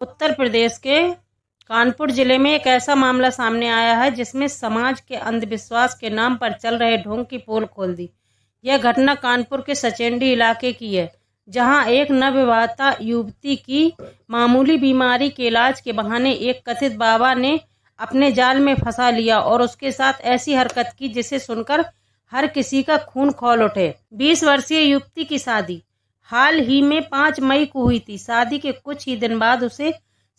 उत्तर प्रदेश के कानपुर जिले में एक ऐसा मामला सामने आया है जिसमें समाज के अंधविश्वास के नाम पर चल रहे ढोंग की पोल खोल दी। यह घटना कानपुर के सचेंडी इलाके की है, जहां एक नवविवाहिता युवती की मामूली बीमारी के इलाज के बहाने एक कथित बाबा ने अपने जाल में फंसा लिया और उसके साथ ऐसी हरकत की जिसे सुनकर हर किसी का खून खौल उठे। 20 वर्षीय युवती की शादी हाल ही में 5 मई को हुई थी। शादी के कुछ ही दिन बाद उसे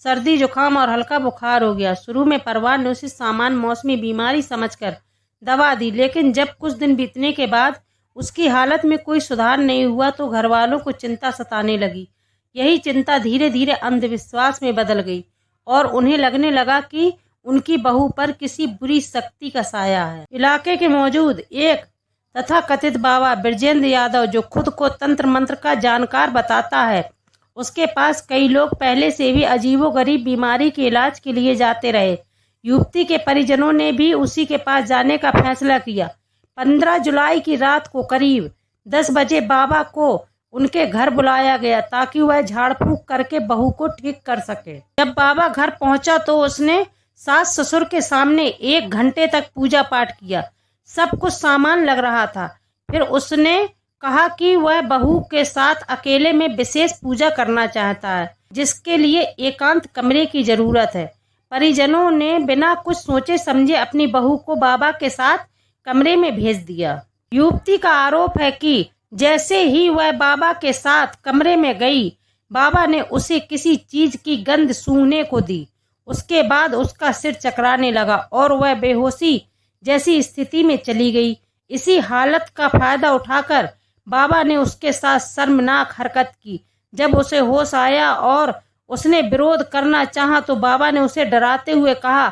सर्दी जुकाम और हल्का बुखार हो गया। शुरू में परिवार ने उसे सामान्य मौसमी बीमारी समझकर दवा दी, लेकिन जब कुछ दिन बीतने के बाद उसकी हालत में कोई सुधार नहीं हुआ तो घर वालों को चिंता सताने लगी। यही चिंता धीरे धीरे अंधविश्वास में बदल गई और उन्हें लगने लगा कि उनकी बहू पर किसी बुरी शक्ति का साया है। इलाके के मौजूद एक तथा कथित बाबा बृजेंद्र यादव, जो खुद को तंत्र मंत्र का जानकार बताता है, उसके पास कई लोग पहले से भी अजीबोगरीब बीमारी के इलाज के लिए जाते रहे। युवती के परिजनों ने भी उसी के पास जाने का फैसला किया। 15 जुलाई की रात को करीब 10 बजे बाबा को उनके घर बुलाया गया ताकि वह झाड़ फूंक करके बहू को ठीक कर सके। जब बाबा घर पहुंचा तो उसने सास ससुर के सामने 1 घंटे तक पूजा पाठ किया। सब कुछ सामान लग रहा था। फिर उसने कहा कि वह बहू के साथ अकेले में विशेष पूजा करना चाहता है, जिसके लिए एकांत कमरे की जरूरत है। परिजनों ने बिना कुछ सोचे समझे अपनी बहू को बाबा के साथ कमरे में भेज दिया। युवती का आरोप है कि जैसे ही वह बाबा के साथ कमरे में गई, बाबा ने उसे किसी चीज की गंध सूंघने को दी। उसके बाद उसका सिर चकराने लगा और वह बेहोशी जैसी स्थिति में चली गई। इसी हालत का फायदा उठाकर बाबा ने उसके साथ शर्मनाक हरकत की। जब उसे होश आया और उसने विरोध करना चाहा तो बाबा ने उसे डराते हुए कहा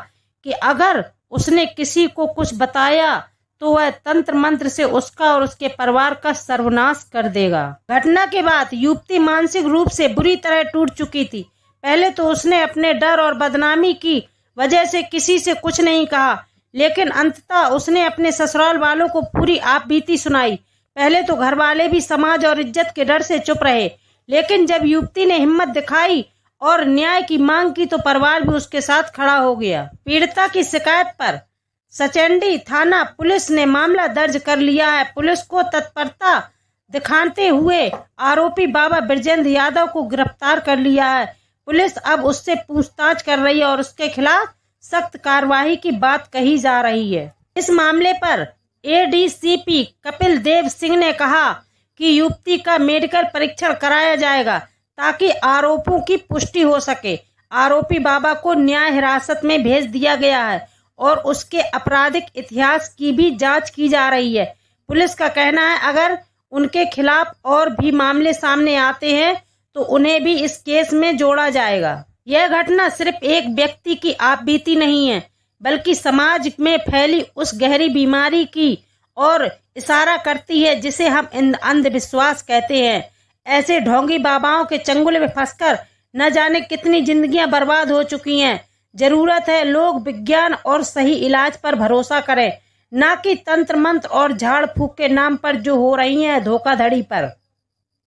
कि अगर उसने किसी को कुछ बताया तो वह तंत्र मंत्र से उसका और उसके परिवार का सर्वनाश कर देगा। घटना के बाद युवती मानसिक रूप से बुरी तरह टूट चुकी थी। पहले तो उसने अपने डर और बदनामी की वजह से किसी से कुछ नहीं कहा, लेकिन अंततः उसने अपने ससुराल वालों को पूरी आपबीती सुनाई। पहले तो घर वाले भी समाज और इज्जत के डर से चुप रहे, लेकिन जब युवती ने हिम्मत दिखाई और न्याय की मांग की तो परिवार भी उसके साथ खड़ा हो गया। पीड़िता की शिकायत पर सचेंडी थाना पुलिस ने मामला दर्ज कर लिया है। पुलिस को तत्परता दिखाते हुए आरोपी बाबा बृजेंद्र यादव को गिरफ्तार कर लिया है। पुलिस अब उससे पूछताछ कर रही है और उसके खिलाफ सख्त कार्रवाई की बात कही जा रही है। इस मामले पर एडीसीपी कपिल देव सिंह ने कहा कि युवती का मेडिकल परीक्षण कराया जाएगा ताकि आरोपों की पुष्टि हो सके। आरोपी बाबा को न्याय हिरासत में भेज दिया गया है और उसके आपराधिक इतिहास की भी जांच की जा रही है। पुलिस का कहना है अगर उनके खिलाफ और भी मामले सामने आते हैं तो उन्हें भी इस केस में जोड़ा जाएगा। यह घटना सिर्फ एक व्यक्ति की आपबीती नहीं है, बल्कि समाज में फैली उस गहरी बीमारी की और इशारा करती है जिसे हम अंधविश्वास कहते हैं। ऐसे ढोंगी बाबाओं के चंगुल में फंसकर न जाने कितनी जिंदगियां बर्बाद हो चुकी हैं। जरूरत है लोग विज्ञान और सही इलाज पर भरोसा करें, न कि तंत्र मंत्र और झाड़ फूक के नाम पर जो हो रही है धोखाधड़ी पर।